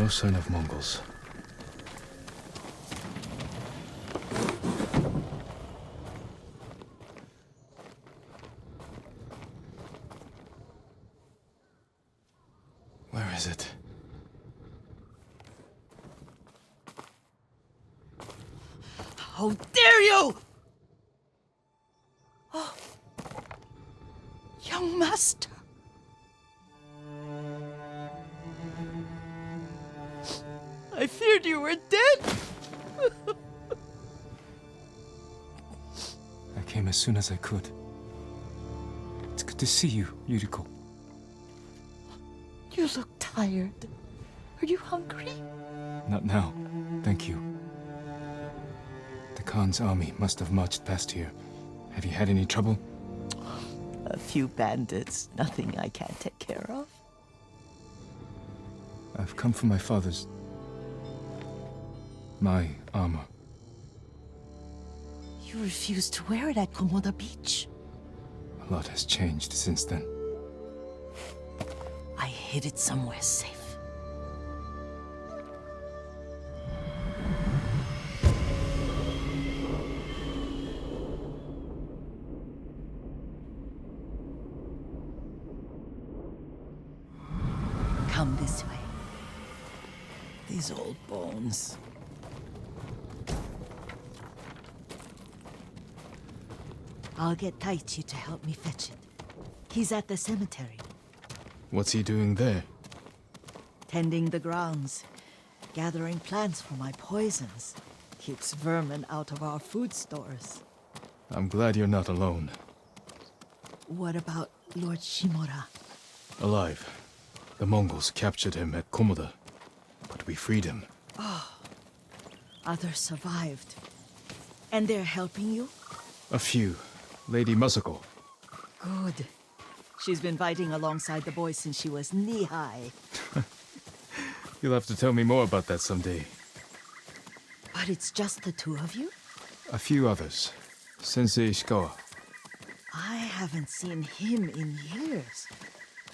No sign of Mongols. Where is it? How dare you! Oh, young master. I feared you were dead. I came as soon as I could. It's good to see you, Yuriko. You look tired. Are you hungry? Not now, thank you. The Khan's army must have marched past here. Have you had any trouble? A few bandits. Nothing I can't take care of. I've come for my father's... my armor. You refused to wear it at Komoda Beach. A lot has changed since then. I hid it somewhere safe. Come this way. These old bones. I'll get Taichi to help me fetch it. He's at the cemetery. What's he doing there? Tending the grounds. Gathering plants for my poisons. Keeps vermin out of our food stores. I'm glad you're not alone. What about Lord Shimura? Alive. The Mongols captured him at Komoda, but we freed him. Others survived. And they're helping you? A few. Lady Masako. Good. She's been fighting alongside the boys since she was knee-high. You'll have to tell me more about that someday. But it's just the two of you? A few others. Sensei Ishikawa. I haven't seen him in years.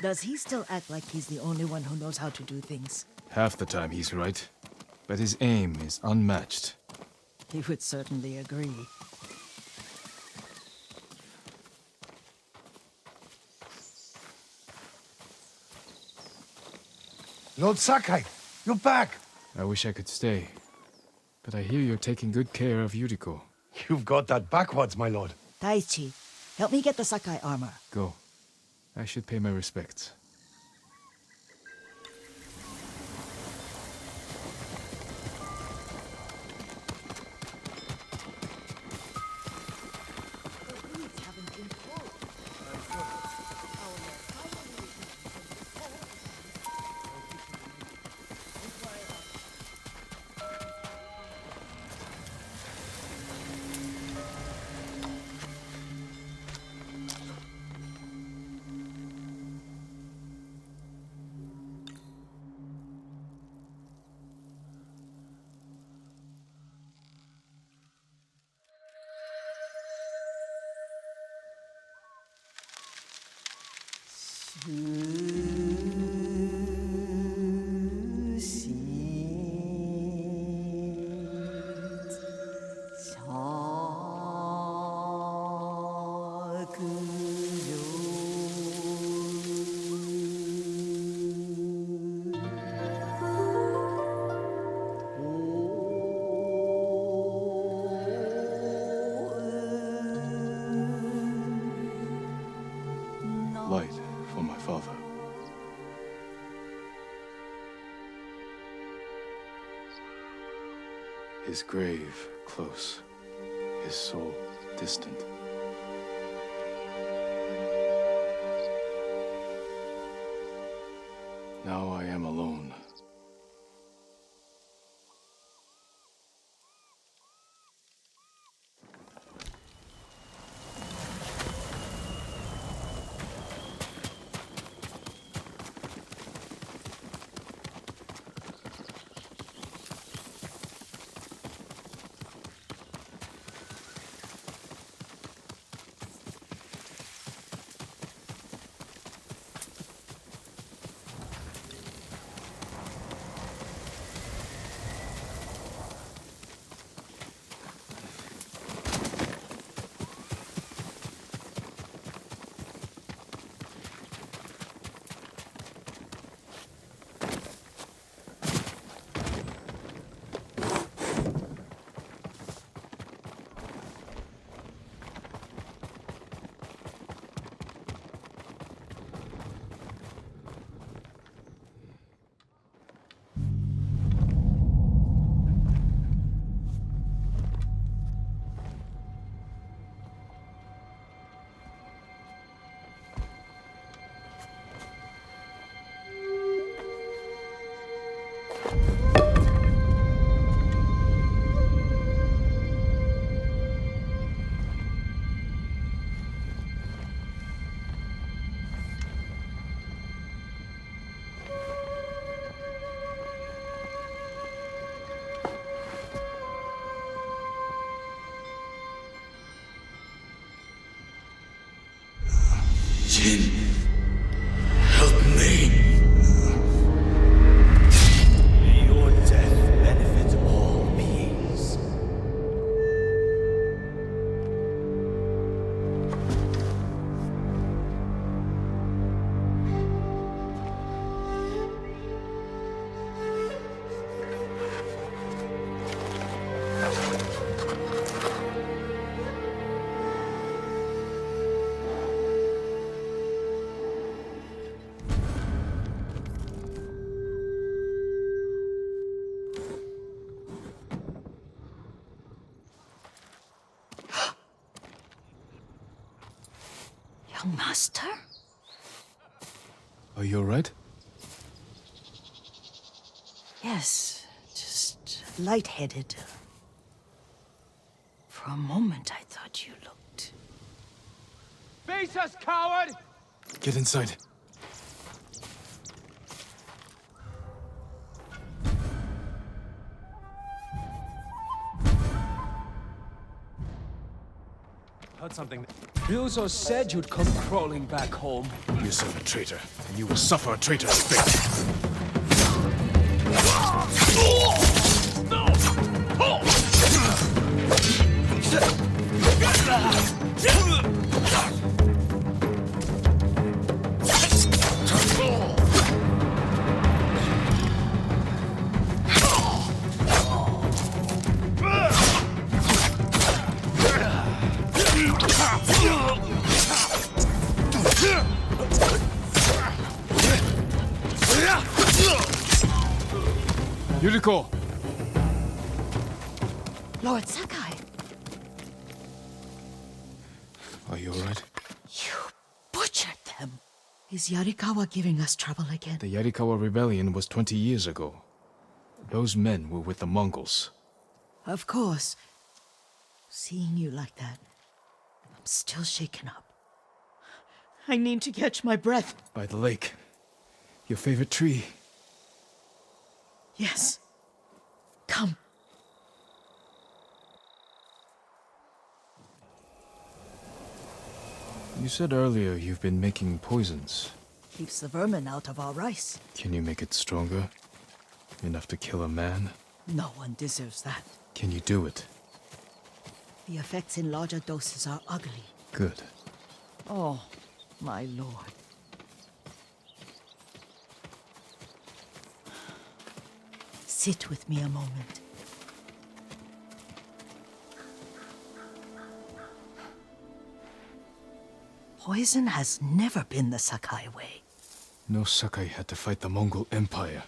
Does he still act like he's the only one who knows how to do things? Half the time he's right, but his aim is unmatched. He would certainly agree. Lord Sakai, you're back! I wish I could stay, but I hear you're taking good care of Yuriko. You've got that backwards, my lord. Taichi, help me get the Sakai armor. Go. I should pay my respects. Light for my father. His grave close, his soul distant. Now I am alone. Jin, help me. Your death benefits all beings. Young master? Are you alright? Yes, just lightheaded. For a moment, I thought you looked... Face us, coward! Get inside. Heard something. Ryuzo said you'd come crawling back home. You serve a traitor, and you will suffer a traitor's fate. Yuriko! Lord Sakai, Are you alright? you butchered them. Is Yarikawa giving us trouble again? The Yarikawa rebellion was 20 years ago. Those men were with the Mongols. Of course. Seeing you like that, I'm still shaken up. I need to catch my breath. By the lake. Your favorite tree. Yes. Come. You said earlier you've been making poisons. Keeps the vermin out of our rice. Can you make it stronger? Enough to kill a man? No one deserves that. Can you do it? The effects in larger doses are ugly. Good. Oh, my lord. Sit with me a moment. Poison has never been the Sakai way. No Sakai had to fight the Mongol Empire.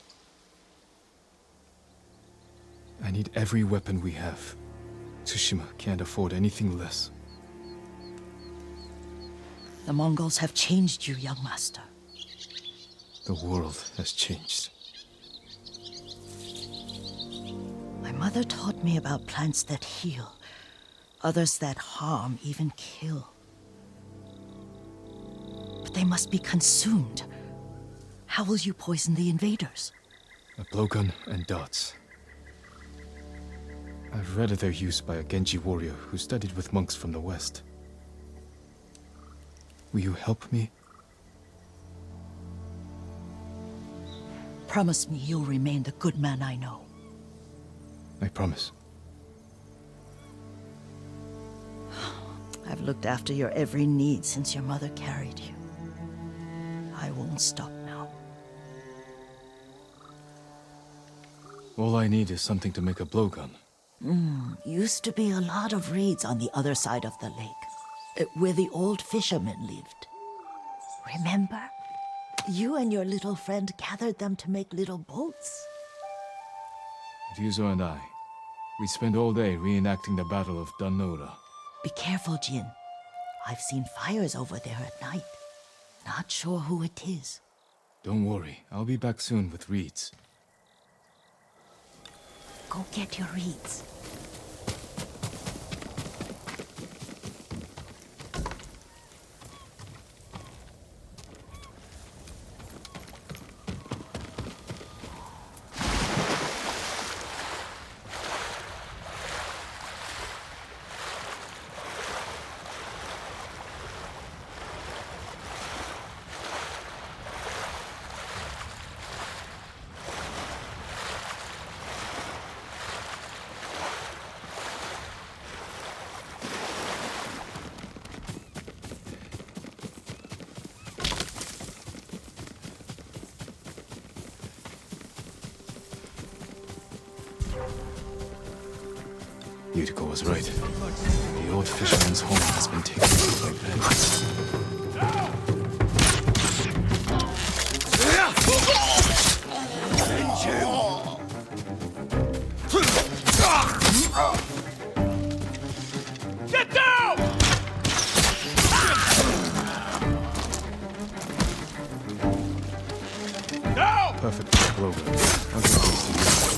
I need every weapon we have. Tsushima can't afford anything less. The Mongols have changed you, young master. The world has changed. My mother taught me about plants that heal, others that harm, even kill. But they must be consumed. How will you poison the invaders? A blowgun and darts. I've read of their use by a Genji warrior who studied with monks from the west. Will you help me? Promise me you'll remain the good man I know. I promise. I've looked after your every need since your mother carried you. I won't stop now. All I need is something to make a blowgun. Used to be a lot of reeds on the other side of the lake, where the old fishermen lived. Remember? You and your little friend gathered them to make little boats. Ryuzo and I, we spend all day reenacting the Battle of Danora. Be careful, Jin. I've seen fires over there at night. Not sure who it is. Don't worry, I'll be back soon with reeds. Go get your reeds. Yuriko was right. The old fisherman's home has been taken over by bandits. Get down! Now! Perfect blowgun. I'll give these to you.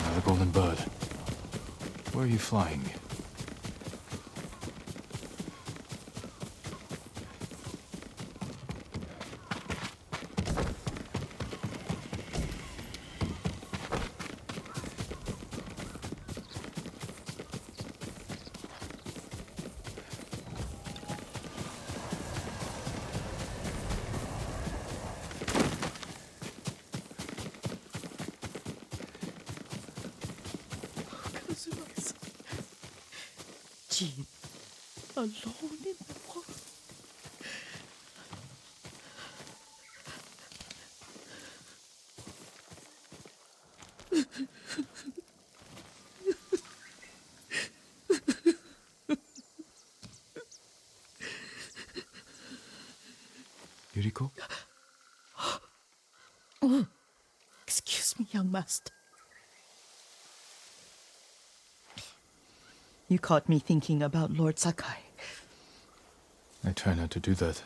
Another golden bird. Where are you flying? Jean, alone in the world. Yuriko? Excuse me, young master. You caught me thinking about Lord Sakai. I try not to do that.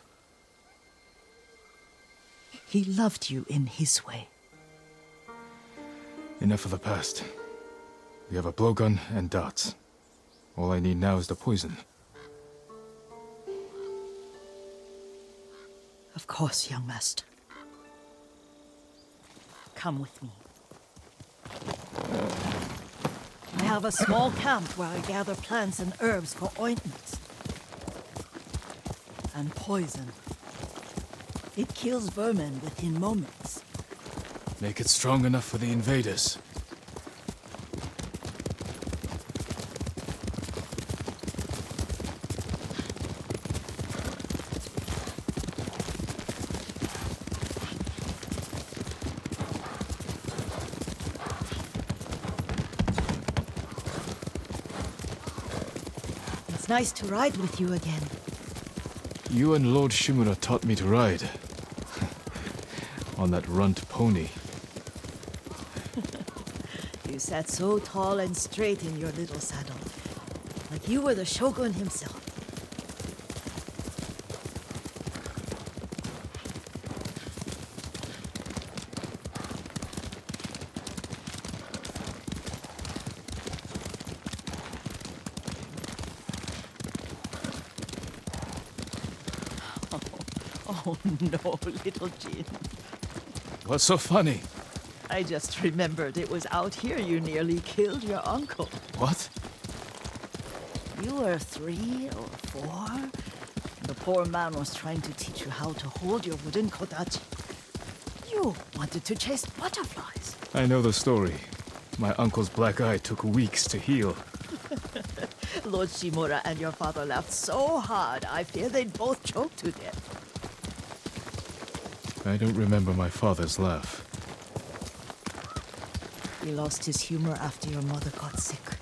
He loved you in his way. Enough of the past. We have a blowgun and darts. All I need now is the poison. Of course, young master. Come with me. I have a small camp where I gather plants and herbs for ointments. And poison. It kills vermin within moments. Make it strong enough for the invaders. It's nice to ride with you again. You and Lord Shimura taught me to ride. On that runt pony. You sat so tall and straight in your little saddle. Like you were the shogun himself. Oh no, little Jin. What's so funny? I just remembered it was out here you nearly killed your uncle. What? You were 3 or 4. The poor man was trying to teach you how to hold your wooden kodachi. You wanted to chase butterflies. I know the story. My uncle's black eye took weeks to heal. Lord Shimura and your father laughed so hard, I fear they'd both choke to death. I don't remember my father's laugh. He lost his humor after your mother got sick.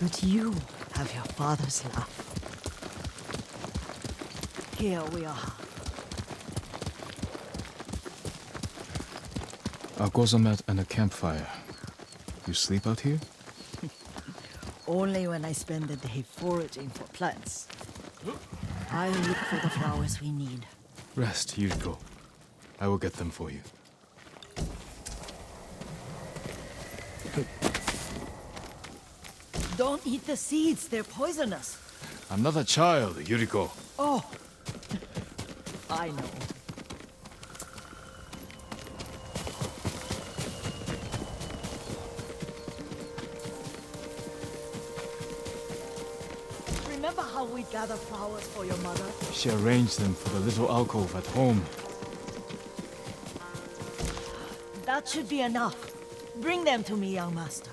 But you have your father's laugh. Here we are. A gozamat and a campfire. You sleep out here? Only when I spend the day foraging for plants. I look for the flowers we need. Rest, Yuriko. I will get them for you. Don't eat the seeds, they're poisonous. I'm not a child, Yuriko. Oh, I know. Remember how we gather flowers for your mother? She arranged them for the little alcove at home. That should be enough. Bring them to me, young master.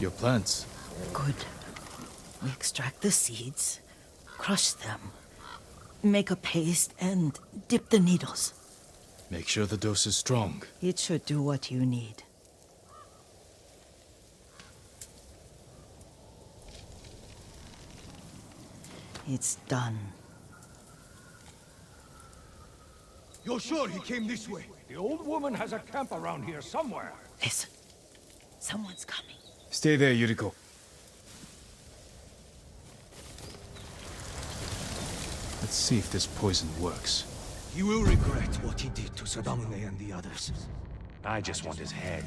Your plants. Good. We extract the seeds, crush them, make a paste, and dip the needles. Make sure the dose is strong. It should do what you need. It's done. You're sure he came this way? The old woman has a camp around here somewhere. Listen. Someone's coming. Stay there, Yuriko. Let's see if this poison works. He will regret what he did to Sadamune and the others. I just want his head,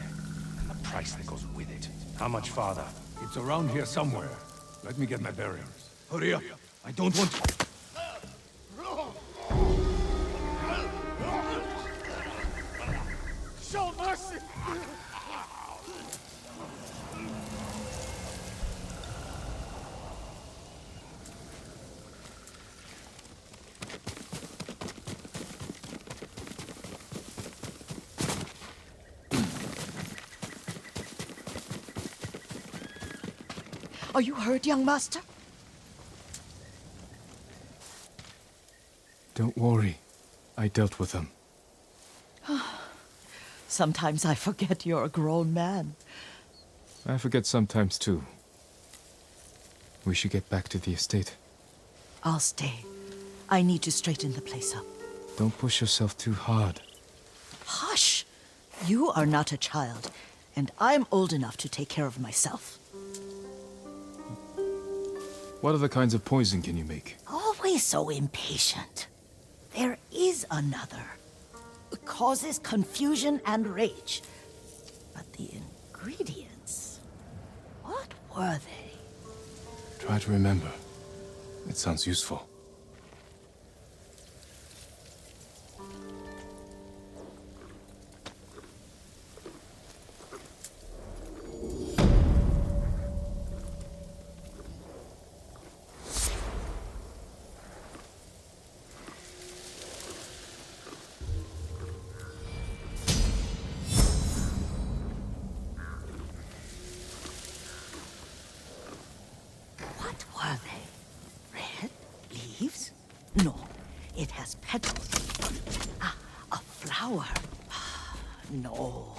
and the price that goes with it. How much farther? It's around here somewhere. Let me get my bearings. Hurry up. I don't want to... Show mercy! Are you hurt, young master? Don't worry. I dealt with them. Sometimes I forget you're a grown man. I forget sometimes too. We should get back to the estate. I'll stay. I need to straighten the place up. Don't push yourself too hard. Hush! You are not a child, and I'm old enough to take care of myself. What other kinds of poison can you make? Always so impatient. There is another. It causes confusion and rage. But the ingredients... what were they? Try to remember. It sounds useful. What were they? Red leaves? No, it has petals. Ah, a flower. Ah, no,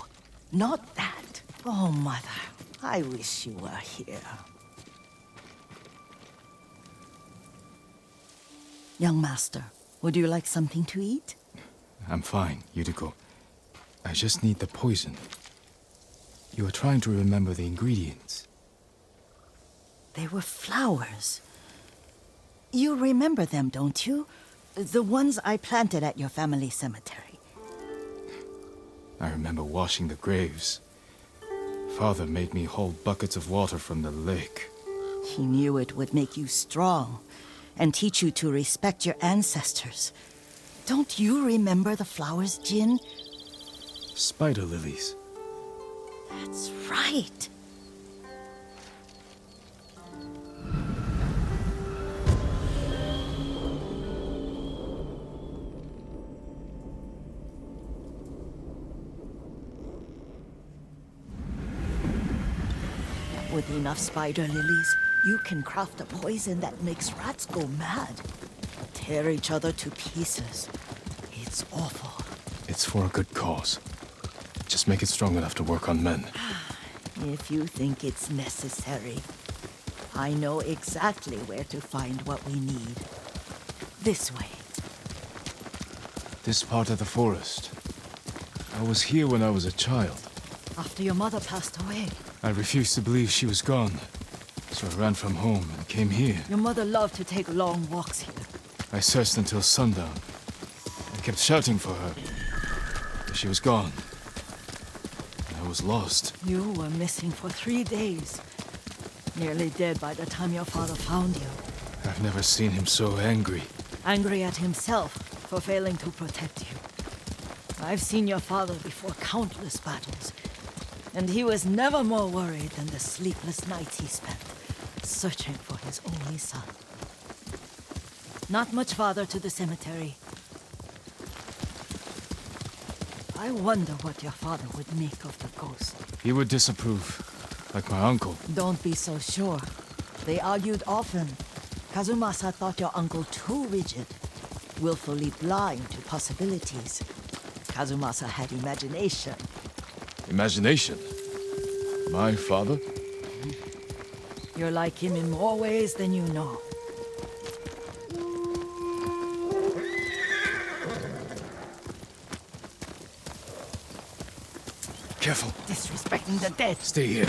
not that. Oh, Mother, I wish you were here. Young master, would you like something to eat? I'm fine, Yuriko. I just need the poison. You are trying to remember the ingredients. They were flowers. You remember them, don't you? The ones I planted at your family cemetery. I remember washing the graves. Father made me hold buckets of water from the lake. He knew it would make you strong and teach you to respect your ancestors. Don't you remember the flowers, Jin? Spider lilies. That's right. With enough spider lilies, you can craft a poison that makes rats go mad. Tear each other to pieces. It's awful. It's for a good cause. Just make it strong enough to work on men. If you think it's necessary. I know exactly where to find what we need. This way. This part of the forest. I was here when I was a child. After your mother passed away. I refused to believe she was gone. So I ran from home and came here. Your mother loved to take long walks here. I searched until sundown. I kept shouting for her. But she was gone. And I was lost. You were missing for 3 days. Nearly dead by the time your father found you. I've never seen him so angry. Angry at himself for failing to protect you. I've seen your father before countless battles. And he was never more worried than the sleepless nights he spent searching for his only son. Not much farther to the cemetery. I wonder what your father would make of the ghost. He would disapprove, like my uncle. Don't be so sure. They argued often. Kazumasa thought your uncle too rigid, willfully blind to possibilities. Kazumasa had imagination. Imagination? My father? You're like him in more ways than you know. Careful. Disrespecting the dead. Stay here.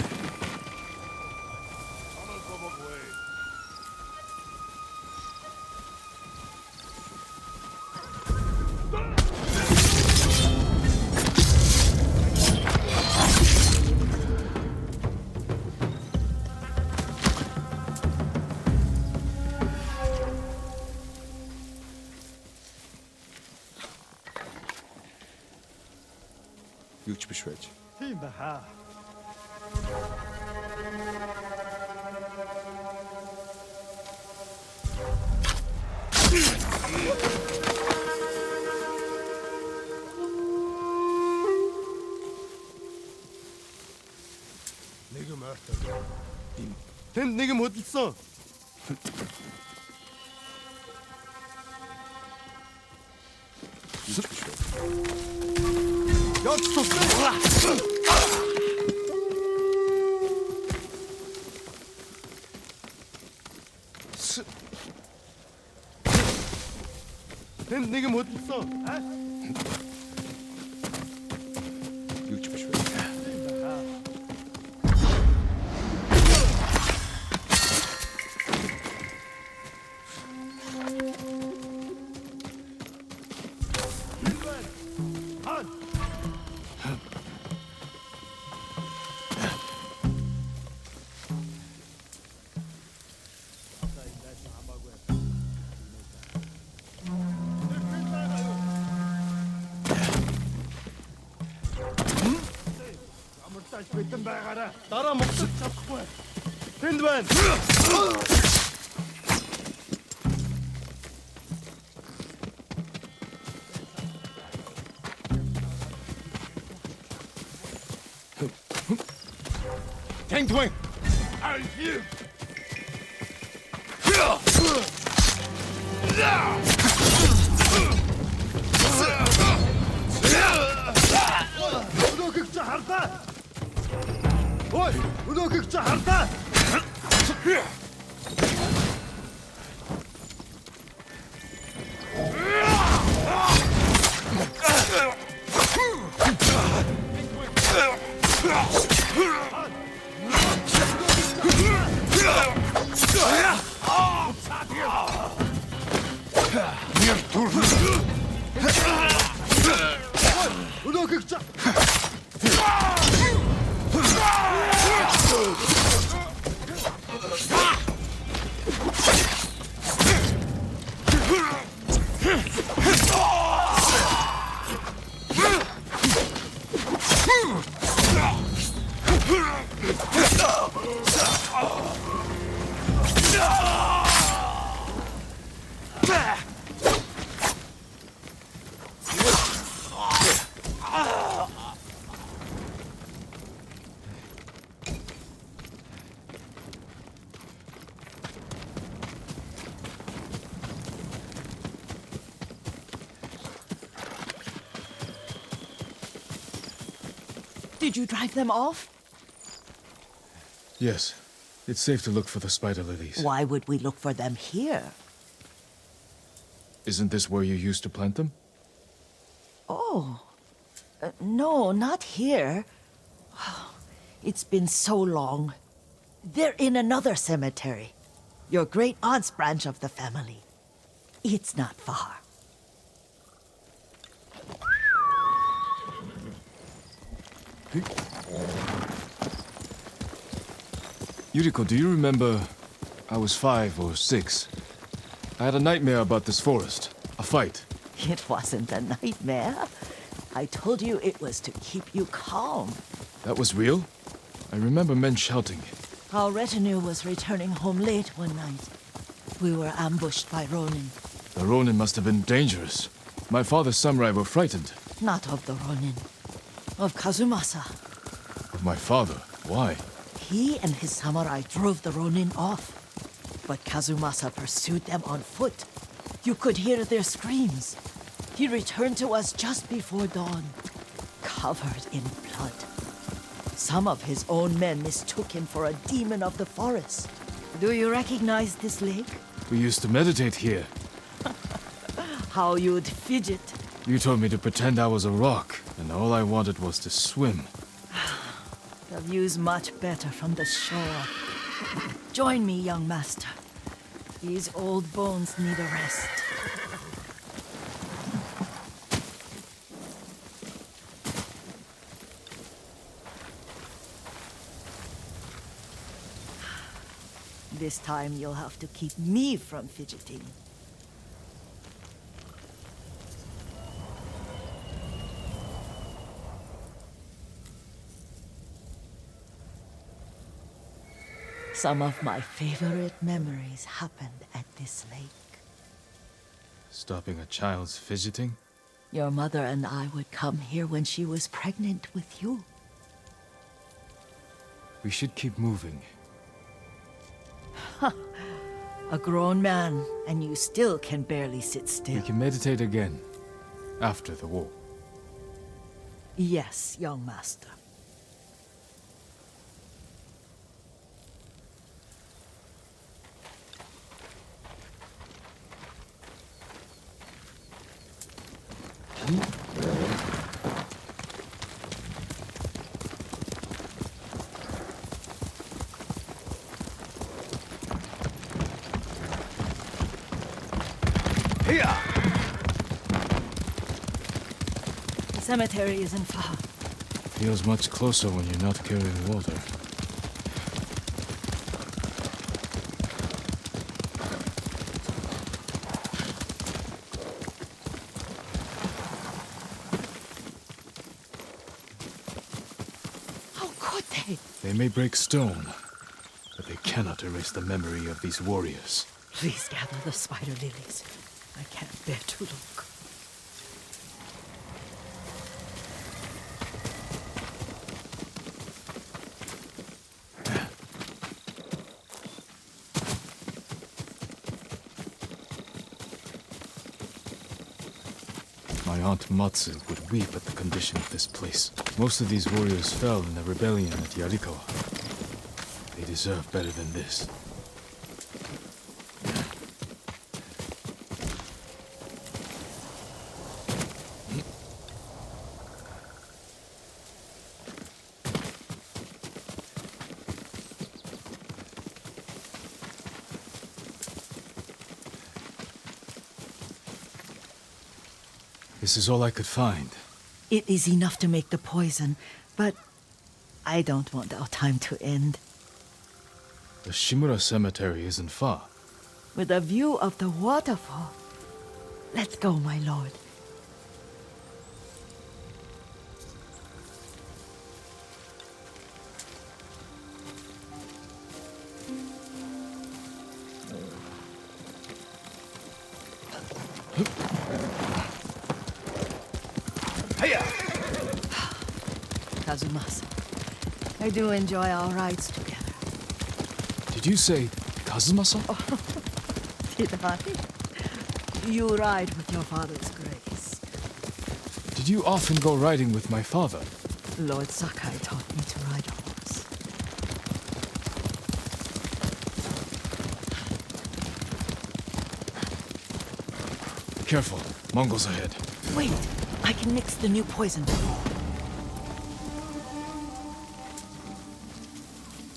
유치 beschwert. 걘 내게 못 있어. 걘 내게 못 있어. 유치 beschwert. 따라 목적 잡고 해. 핸드맨. Gangway! 우도 극자 harta. Ой, 우도 극자 harta. 우도 극자. Did you drive them off? Yes. It's safe to look for the spider lilies. Why would we look for them here? Isn't this where you used to plant them? Oh, no, not here. It's been so long. They're in another cemetery. Your great aunt's branch of the family. It's not far. Yuriko, do you remember? I was 5 or 6. I had a nightmare about this forest. A fight. It wasn't a nightmare. I told you it was to keep you calm. That was real? I remember men shouting. Our retinue was returning home late one night. We were ambushed by Ronin. The Ronin must have been dangerous. My father's samurai were frightened. Not of the Ronin. Of Kazumasa. Of my father. Why? He and his samurai drove the Ronin off. But Kazumasa pursued them on foot. You could hear their screams. He returned to us just before dawn, covered in blood. Some of his own men mistook him for a demon of the forest. Do you recognize this lake? We used to meditate here. How you'd fidget. You told me to pretend I was a rock, and all I wanted was to swim. The view's much better from the shore. Join me, young master. These old bones need a rest. This time you'll have to keep me from fidgeting. Some of my favorite memories happened at this lake. Stopping a child's fidgeting? Your mother and I would come here when she was pregnant with you. We should keep moving. A grown man, and you still can barely sit still. We can meditate again. After the war. Yes, young master. The cemetery isn't far. Feels much closer when you're not carrying water. How could they? They may break stone, but they cannot erase the memory of these warriors. Please gather the spider lilies. I can't bear to look. My aunt Matsu would weep at the condition of this place. Most of these warriors fell in the rebellion at Yarikawa. They deserve better than this. This is all I could find. It is enough to make the poison, but I don't want our time to end. The Shimura Cemetery isn't far. With a view of the waterfall. Let's go, my lord. Kazumasa, I do enjoy our rides together. Did you say Kazumasa? Did I? You ride with your father's grace. Did you often go riding with my father? Lord Sakai taught me to ride a horse. Careful. Mongols ahead. Wait, I can mix the new poison with you.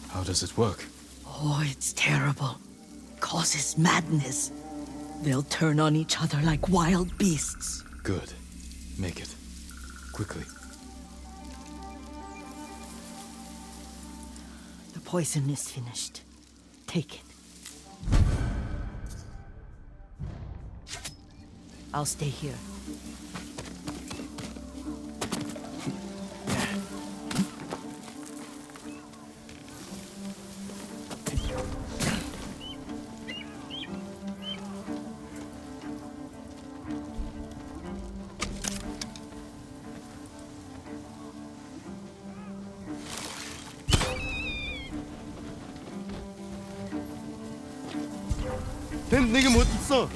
How does it work? Oh, it's terrible. Causes madness. They'll turn on each other like wild beasts. Good. Make it. Quickly. The poison is finished. Take it. I'll stay here. тэнд нэг юм хөдөлсөн.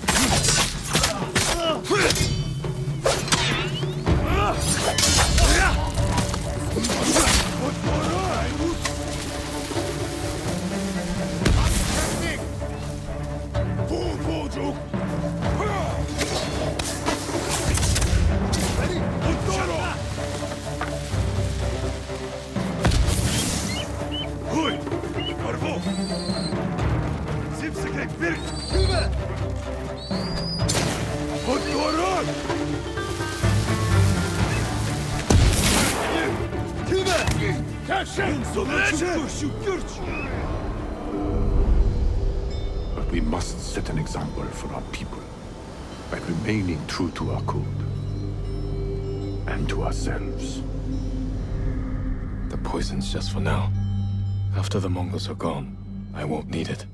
But we must set an example for our people by remaining true to our code and to ourselves. The poison's just for now. After the Mongols are gone, I won't need it.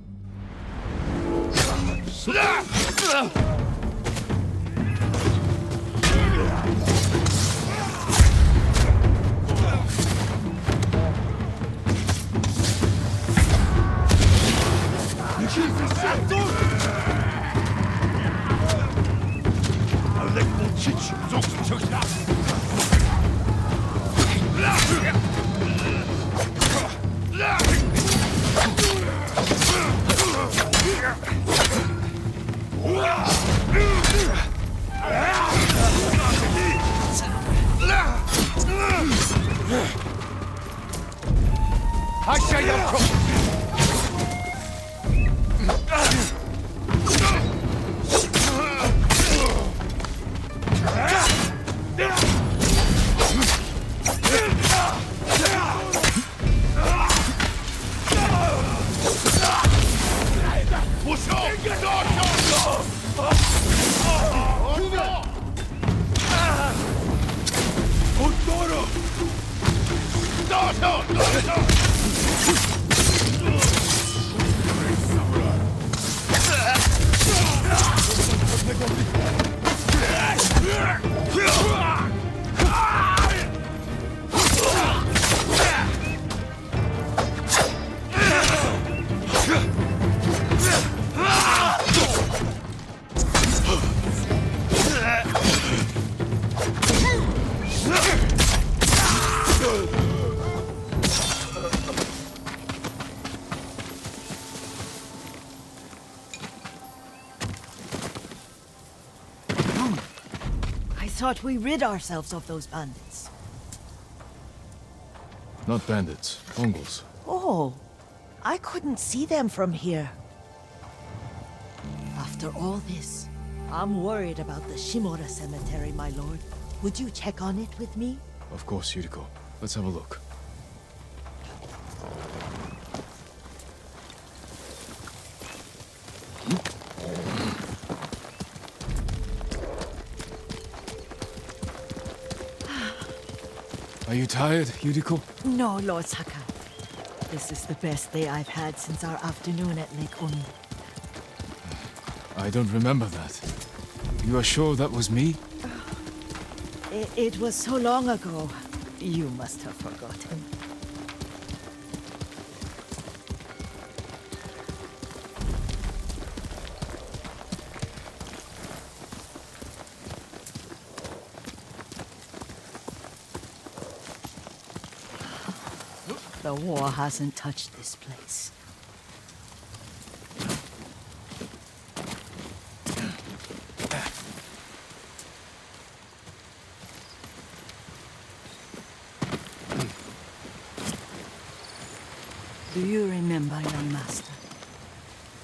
I thought we rid ourselves of those bandits. Not bandits. Mongols. Oh, I couldn't see them from here. After all this, I'm worried about the Shimura cemetery, my lord. Would you check on it with me? Of course, Yuriko. Let's have a look. Are you tired, Yuriko? No, Lord Saka. This is the best day I've had since our afternoon at Lake Oni. I don't remember that. You are sure that was me? It was so long ago. You must have forgotten. The war hasn't touched this place. Do you remember, young master?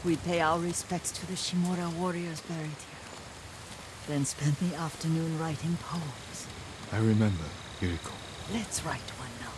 We'd pay our respects to the Shimura warriors buried here, then spend the afternoon writing poems. I remember, Yuriko. Let's write one now.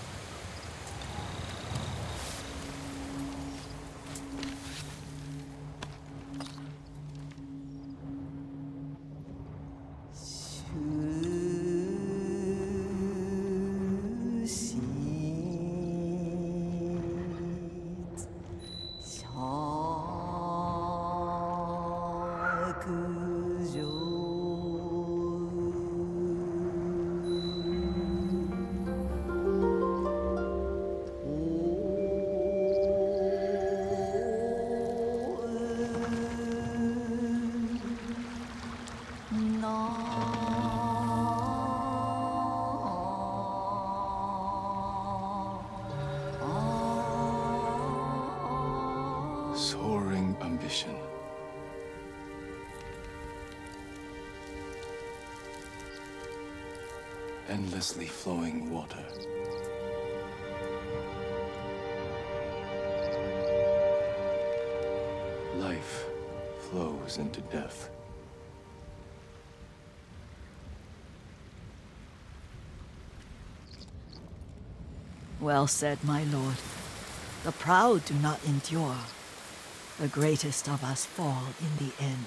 Soaring ambition. Endlessly flowing water. Life flows into death. Well said, my lord. The proud do not endure. The greatest of us fall in the end.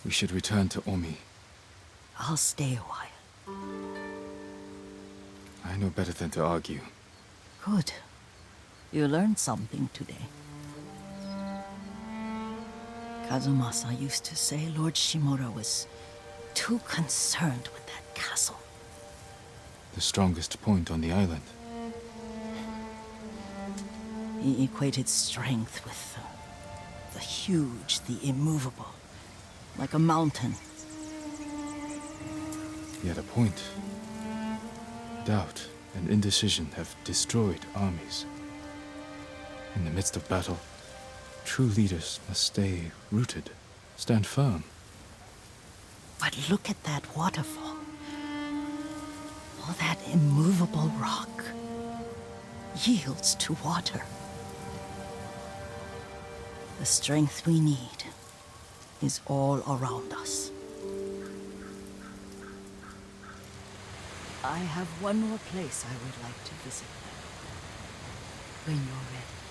We should return to Omi. I'll stay a while. I know better than to argue. Good. You learned something today. Kazumasa used to say Lord Shimura was too concerned with that castle. The strongest point on the island. He equated strength with the huge, the immovable, like a mountain. He had a point. Doubt and indecision have destroyed armies. In the midst of battle, true leaders must stay rooted, stand firm. But look at that waterfall. All that immovable rock yields to water. The strength we need is all around us. I have one more place I would like to visit when you're ready.